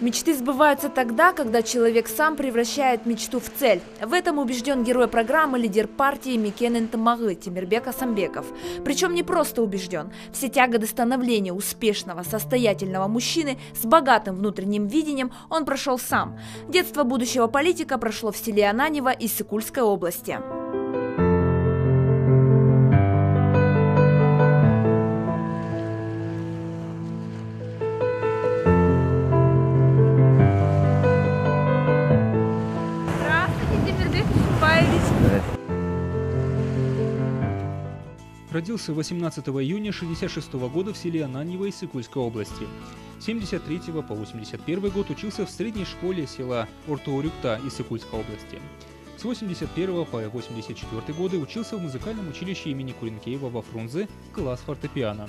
Мечты сбываются тогда, когда человек сам превращает мечту в цель. В этом убежден герой программы, лидер партии Мекен Ынтымағы Темирбек Асамбеков. Причем не просто убежден. Все тяготы становления успешного, состоятельного мужчины с богатым внутренним видением он прошел сам. Детство будущего политика прошло в селе Ананьево Иссыкульской области. Родился 18 июня 1966 года в селе Ананьево Иссыкульской области. С 1973 по 1981 год учился в средней школе села Ортоурюкта Иссыкульской области. С 1981 по 1984 годы учился в музыкальном училище имени Куренкеева во Фрунзе, класс фортепиано.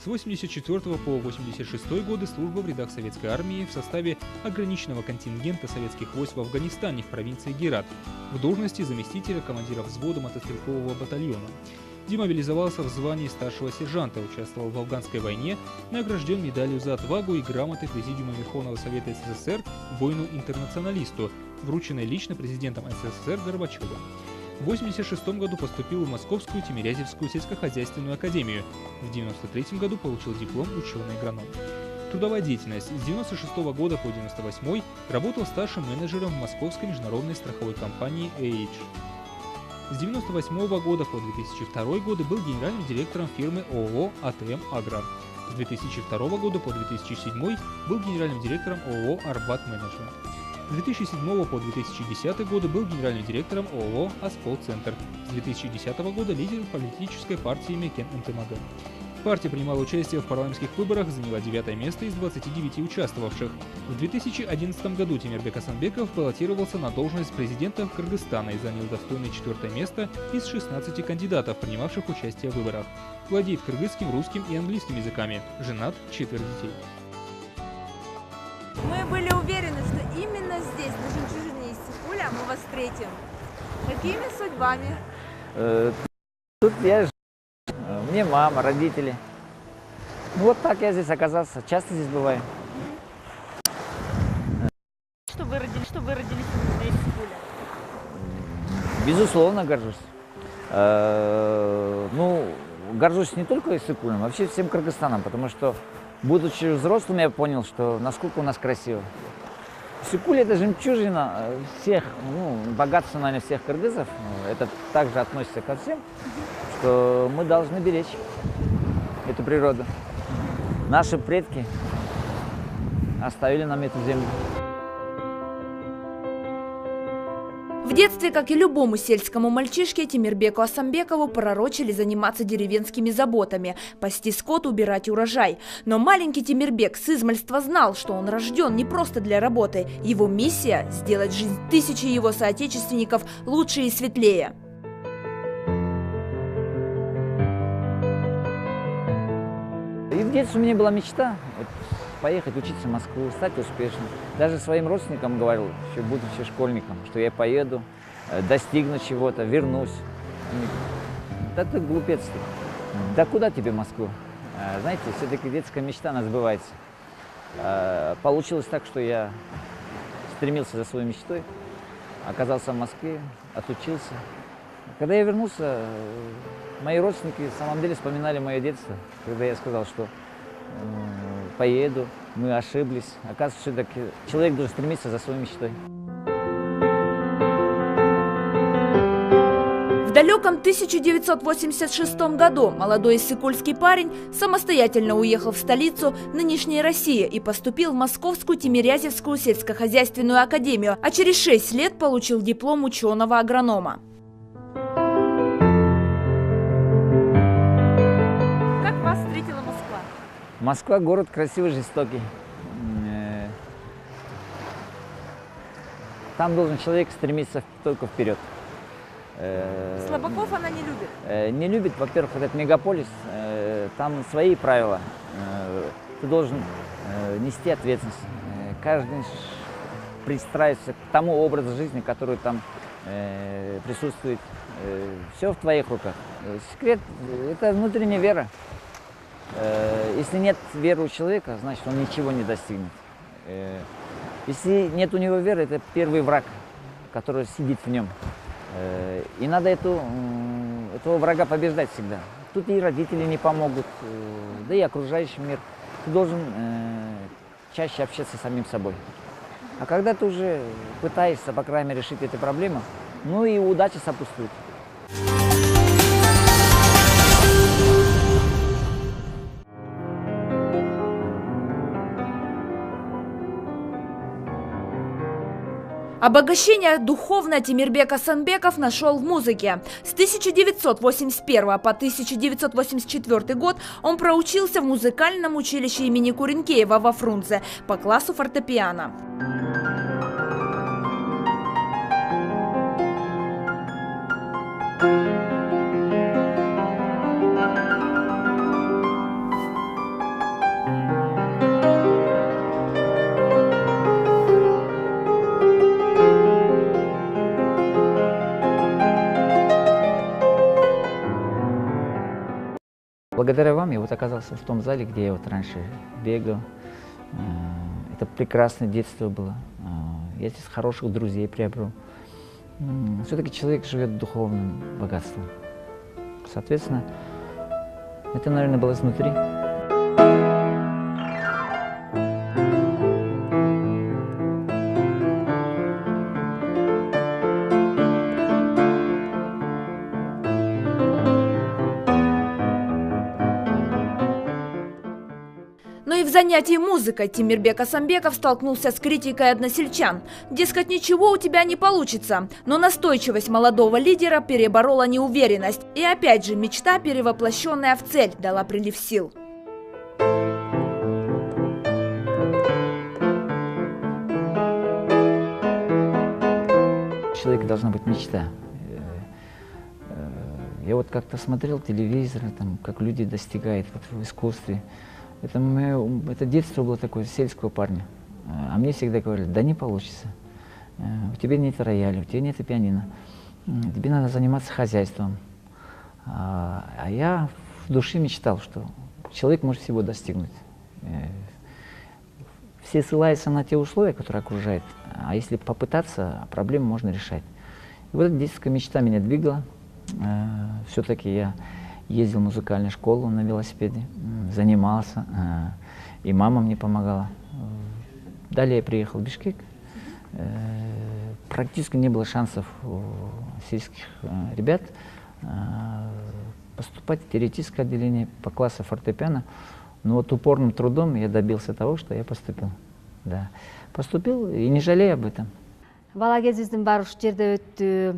С 1984 по 1986 годы служба в рядах советской армии в составе ограниченного контингента советских войск в Афганистане в провинции Герат в должности заместителя командира взвода мотострелкового батальона. Демобилизовался в звании старшего сержанта, участвовал в афганской войне, награжден медалью за отвагу и грамотой Президиума Верховного Совета СССР воину-интернационалисту, врученной лично президентом СССР Горбачевым. В 1986 году поступил в Московскую Тимирязевскую сельскохозяйственную академию. В 1993 году получил диплом ученый-агроном. Трудовая деятельность. С 1996 года по 1998 работал старшим менеджером в Московской международной страховой компании AH. С 1998 года по 2002 годы был генеральным директором фирмы ООО «АТМ Агро». С 2002 года по 2007 был генеральным директором ООО «Арбат Менеджмент». С 2007 по 2010 годы был генеральным директором ООО «Аскол-Центр». С 2010 года лидер политической партии Мекен Ынтымағы. Партия принимала участие в парламентских выборах, заняла 9 место из 29 участвовавших. В 2011 году Темирбек Асамбеков баллотировался на должность президента Кыргызстана и занял достойное 4 место из 16 кандидатов, принимавших участие в выборах. Владеет кыргызским, русским и английским языками. Женат, 4 детей. Мы были уверены, что именно здесь, на жемчужине Иссыкуля, мы вас встретим. Какими судьбами? Тут я мне мама, родители. Ну вот так я здесь оказался. Часто здесь бываю. Что вы родились здесь, в Иссыкуле? Безусловно, горжусь. Горжусь не только Иссыкулем, а вообще всем Кыргызстаном, потому что, будучи взрослым, я понял, что насколько у нас красиво. Иссыкуль — это жемчужина всех, богатство, наверное, всех кыргызов. Это также относится ко всем, что мы должны беречь эту природу. Наши предки оставили нам эту землю. В детстве, как и любому сельскому мальчишке, Темирбеку Асамбекову пророчили заниматься деревенскими заботами, пасти скот, убирать урожай. Но маленький Темирбек с измальства знал, что он рожден не просто для работы. Его миссия – сделать жизнь тысячи его соотечественников лучше и светлее. И в детстве у меня была мечта поехать учиться в Москву, стать успешным. Даже своим родственникам говорил, еще будучи школьником, что я поеду, достигну чего-то, вернусь. Да ты глупец ты. Да куда тебе Москву? Знаете, все-таки детская мечта она сбывается. Получилось так, что я стремился за своей мечтой, оказался в Москве, отучился. Когда я вернулся, мои родственники в самом деле вспоминали мое детство, когда я сказал, что поеду, мы ошиблись. Оказывается, все-таки человек должен стремиться за своей мечтой. В далеком 1986 году молодой иссыкульский парень самостоятельно уехал в столицу нынешней России и поступил в Московскую Тимирязевскую сельскохозяйственную академию, а через 6 лет получил диплом ученого-агронома. Как вас встретила Москва? Москва – город красивый, жестокий. Там должен человек стремиться только вперед. Слабаков она не любит? Не любит, во-первых, этот мегаполис, там свои правила. Ты должен нести ответственность. Каждый пристраивается к тому образу жизни, который там присутствует. Все в твоих руках. Секрет – это внутренняя вера. Если нет веры у человека, значит, он ничего не достигнет. Если нет у него веры, это первый враг, который сидит в нем. И надо этого врага побеждать всегда. Тут и родители не помогут, да и окружающий мир. Ты должен чаще общаться с самим собой. А когда ты уже пытаешься, по крайней мере, решить эту проблему, ну и удача сопутствует. Обогащение духовное Темирбек Асанбеков нашел в музыке. С 1981 по 1984 год он проучился в музыкальном училище имени Куренкеева во Фрунзе по классу фортепиано. Благодаря вам я вот оказался в том зале, где я вот раньше бегал. Это прекрасное детство было. Я здесь хороших друзей приобрел. Все-таки человек живет духовным богатством. Соответственно, это, наверное, было изнутри. Но и в занятии музыкой Темирбек Асанбеков столкнулся с критикой односельчан. Дескать, ничего у тебя не получится. Но настойчивость молодого лидера переборола неуверенность. И опять же мечта, перевоплощенная в цель, дала прилив сил. У человека должна быть мечта. Я вот как-то смотрел телевизор, там, как люди достигают вот, в искусстве. Это детство было такое сельского парня. А мне всегда говорили, да не получится. У тебя нет рояля, у тебя нет пианино. Тебе надо заниматься хозяйством. А я в душе мечтал, что человек может всего достигнуть. Все ссылаются на те условия, которые окружают. А если попытаться, проблему можно решать. И вот эта детская мечта меня двигала. Все-таки я ездил в музыкальную школу на велосипеде, занимался, и мама мне помогала. Далее я приехал в Бишкек. Практически не было шансов у сельских ребят поступать в теоретическое отделение по классу фортепиано. Но вот упорным трудом я добился того, что я поступил. Да. Поступил и не жалею об этом. Бала кезибиздин баары ушул жерде өттү.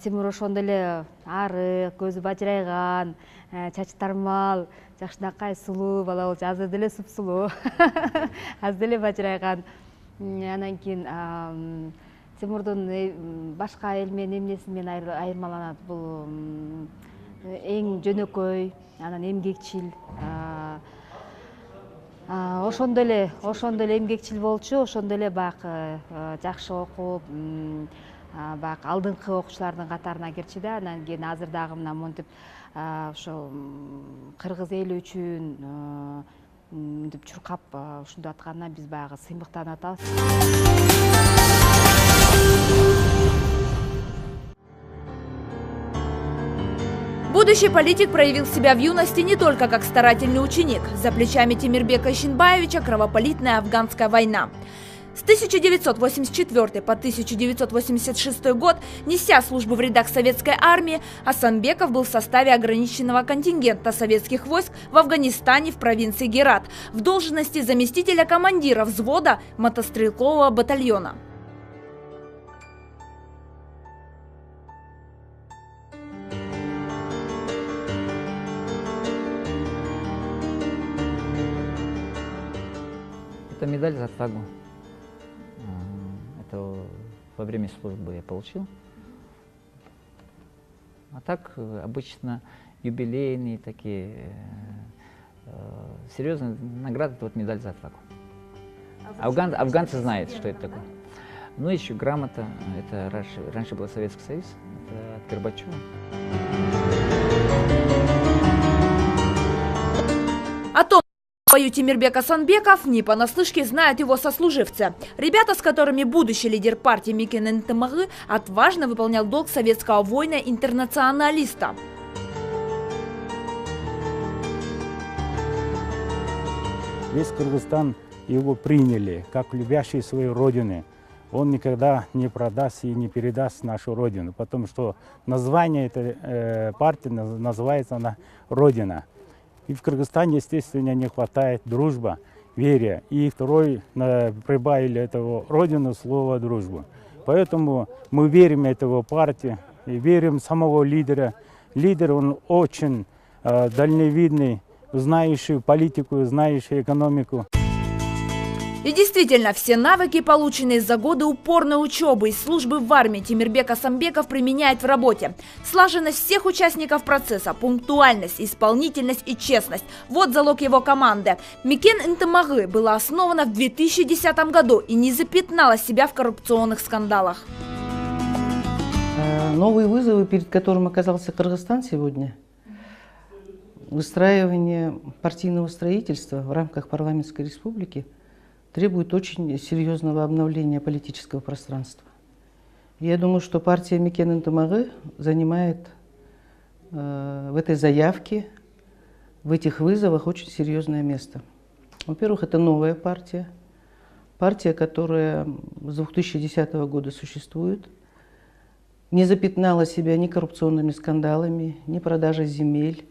Тимур ошондой эле арык, көзү бажырайган, чачы тармал, жакшынакай сулуу бала болчу. Азыр деле супсулуу. Азыр деле бажырайган. Анан кийин Тимурдун башка эл менен эмнеси менен айырмаланат? Бул эң жөнөкөй, анан эмгекчил. Ошондой эле эмгекчил болчу, ошондой эле баягы жакшы окуп, баягы алдыңкы окуучулардын катарына кирчү да. Анан кийин азыр дагы мына монтип ошо кыргыз эли үчүн мынтип чуркап ушундай атканына биз баягы сыймыктанып атабыз. Будущий политик проявил себя в юности не только как старательный ученик. За плечами Темирбека Ишинбаевича кровопролитная афганская война. С 1984 по 1986 год, неся службу в рядах советской армии, Асанбеков был в составе ограниченного контингента советских войск в Афганистане в провинции Герат в должности заместителя командира взвода мотострелкового батальона. Это медаль за отвагу. Это во время службы я получил. А так обычно юбилейные такие серьезные награды, это вот медаль за отвагу. Афганцы знают, что это такое. Ну еще грамота, это раньше был Советский Союз, это от Горбачева. О том, бою Темирбек Асанбеков не понаслышке знают его сослуживцы. Ребята, с которыми будущий лидер партии Микенен Ынтымагы отважно выполнял долг советского воина-интернационалиста. Весь Кыргызстан его приняли как любящий свою родину. Он никогда не продаст и не передаст нашу родину, потому что название этой партии называется она «Родина». И в Кыргызстане, естественно, не хватает дружба, верия. И второй прибавили этому родину слово «дружбу». Поэтому мы верим в эту партию и верим в самого лидера. Лидер, он очень дальновидный, знающий политику, знающий экономику. И действительно, все навыки, полученные за годы упорной учебы и службы в армии, Темирбек Асанбеков применяет в работе. Слаженность всех участников процесса, пунктуальность, исполнительность и честность – вот залог его команды. Микен Ынтымагы была основана в 2010 году и не запятнала себя в коррупционных скандалах. Новые вызовы, перед которым оказался Кыргызстан сегодня, выстраивание партийного строительства в рамках парламентской республики, требует очень серьезного обновления политического пространства. Я думаю, что партия Микен Ынтымагы занимает в этой заявке, в этих вызовах очень серьезное место. Во-первых, это новая партия, которая с 2010 года существует, не запятнала себя ни коррупционными скандалами, ни продажей земель,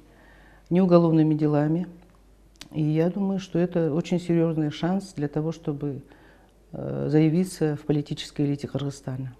ни уголовными делами. И я думаю, что это очень серьезный шанс для того, чтобы заявиться в политической элите Кыргызстана.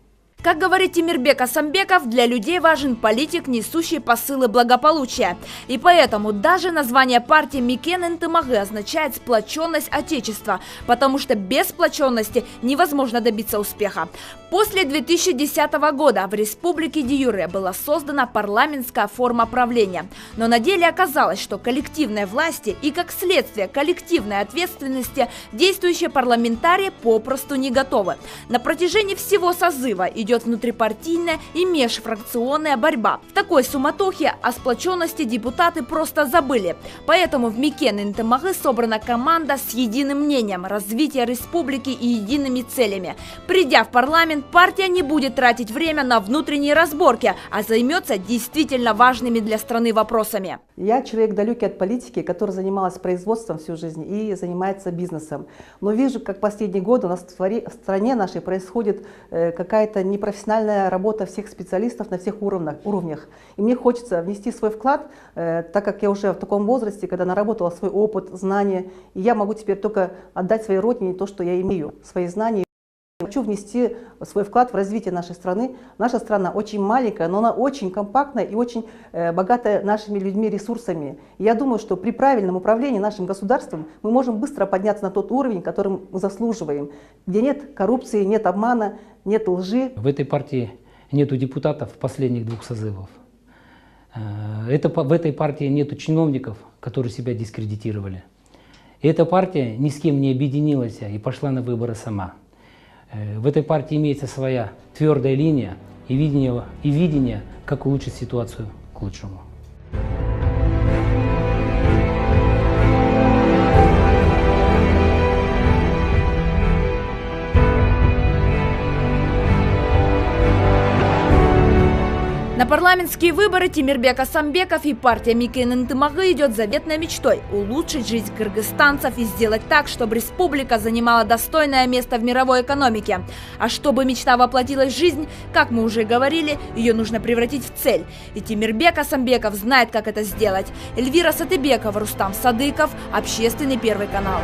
Как говорит Темирбек Асанбеков, для людей важен политик, несущий посылы благополучия. И поэтому даже название партии Микен Ынтымагы означает сплоченность Отечества, потому что без сплоченности невозможно добиться успеха. После 2010 года в республике де-юре была создана парламентская форма правления. Но на деле оказалось, что коллективной власти и, как следствие, коллективной ответственности действующие парламентарии попросту не готовы. На протяжении всего созыва идет внутрипартийная и межфракционная борьба. В такой суматохе о сплоченности депутаты просто забыли. Поэтому в Микен Ынтымагы собрана команда с единым мнением развития республики и едиными целями. Придя в парламент, партия не будет тратить время на внутренние разборки, а займется действительно важными для страны вопросами. Я человек далекий от политики, который занималась производством всю жизнь и занимается бизнесом. Но вижу, как последние годы у нас в стране нашей происходит какая-то непрофессиональная работа всех специалистов на всех уровнях. И мне хочется внести свой вклад, так как я уже в таком возрасте, когда наработала свой опыт, знания, и я могу теперь только отдать своей родине то, что я имею, свои знания. Хочу внести свой вклад в развитие нашей страны. Наша страна очень маленькая, но она очень компактная и очень богатая нашими людьми, ресурсами. И я думаю, что при правильном управлении нашим государством мы можем быстро подняться на тот уровень, который мы заслуживаем, где нет коррупции, нет обмана, нет лжи. В этой партии нету депутатов последних 2 созывов. В этой партии нету чиновников, которые себя дискредитировали. Эта партия ни с кем не объединилась и пошла на выборы сама. В этой партии имеется своя твердая линия и видение, как улучшить ситуацию к лучшему. На парламентские выборы Темирбек Асанбеков и партия Микен Ынтымагы идет заветной мечтой – улучшить жизнь кыргызстанцев и сделать так, чтобы республика занимала достойное место в мировой экономике. А чтобы мечта воплотилась в жизнь, как мы уже говорили, ее нужно превратить в цель. И Темирбек Асанбеков знает, как это сделать. Эльвира Сатыбекова, Рустам Садыков, Общественный Первый канал.